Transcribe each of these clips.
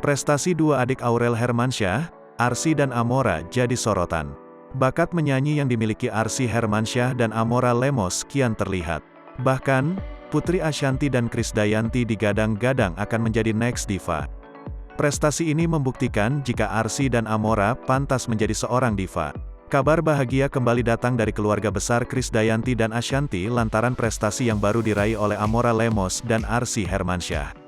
Prestasi dua adik Aurel Hermansyah, Arsy dan Amora jadi sorotan. Bakat menyanyi yang dimiliki Arsy Hermansyah dan Amora Lemos kian terlihat. Bahkan, Putri Ashanty dan Krisdayanti digadang-gadang akan menjadi next diva. Prestasi ini membuktikan jika Arsy dan Amora pantas menjadi seorang diva. Kabar bahagia kembali datang dari keluarga besar Krisdayanti dan Ashanty lantaran prestasi yang baru diraih oleh Amora Lemos dan Arsy Hermansyah.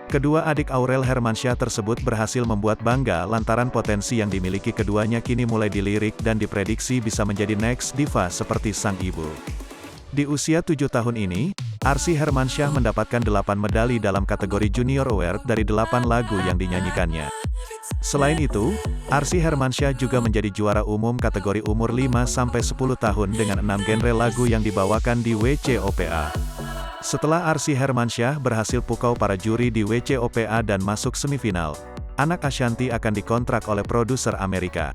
Kedua adik Aurel Hermansyah tersebut berhasil membuat bangga lantaran potensi yang dimiliki keduanya kini mulai dilirik dan diprediksi bisa menjadi next diva seperti sang ibu. Di usia 7 tahun ini, Arsy Hermansyah mendapatkan 8 medali dalam kategori Junior Award dari 8 lagu yang dinyanyikannya. Selain itu, Arsy Hermansyah juga menjadi juara umum kategori umur 5-10 tahun dengan 6 genre lagu yang dibawakan di WCOPA. Setelah Arsy Hermansyah berhasil pukau para juri di WCOPA dan masuk semifinal, anak Ashanty akan dikontrak oleh produser Amerika.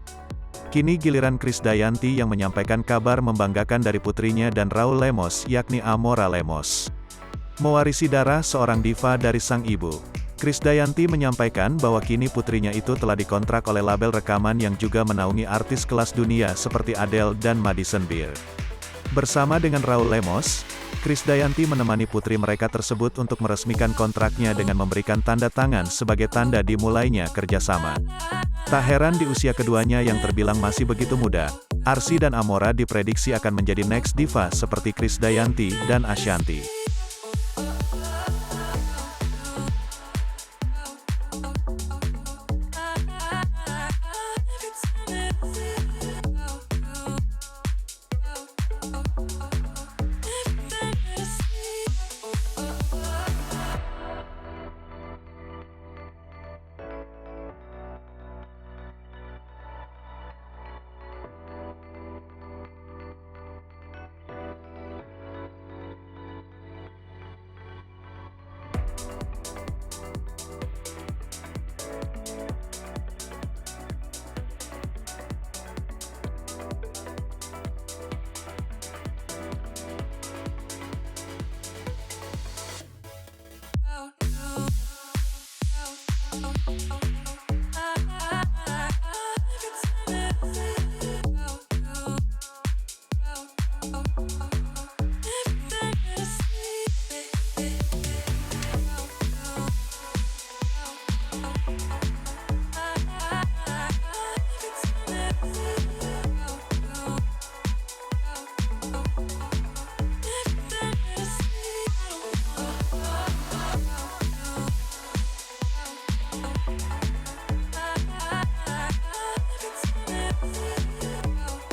Kini giliran Krisdayanti yang menyampaikan kabar membanggakan dari putrinya dan Raul Lemos yakni Amora Lemos. Mewarisi darah seorang diva dari sang ibu, Krisdayanti menyampaikan bahwa kini putrinya itu telah dikontrak oleh label rekaman yang juga menaungi artis kelas dunia seperti Adele dan Madison Beer. Bersama dengan Raul Lemos, Krisdayanti menemani putri mereka tersebut untuk meresmikan kontraknya dengan memberikan tanda tangan sebagai tanda dimulainya kerjasama. Tak heran di usia keduanya yang terbilang masih begitu muda, Arsy dan Amora diprediksi akan menjadi next diva seperti Krisdayanti dan Ashanty.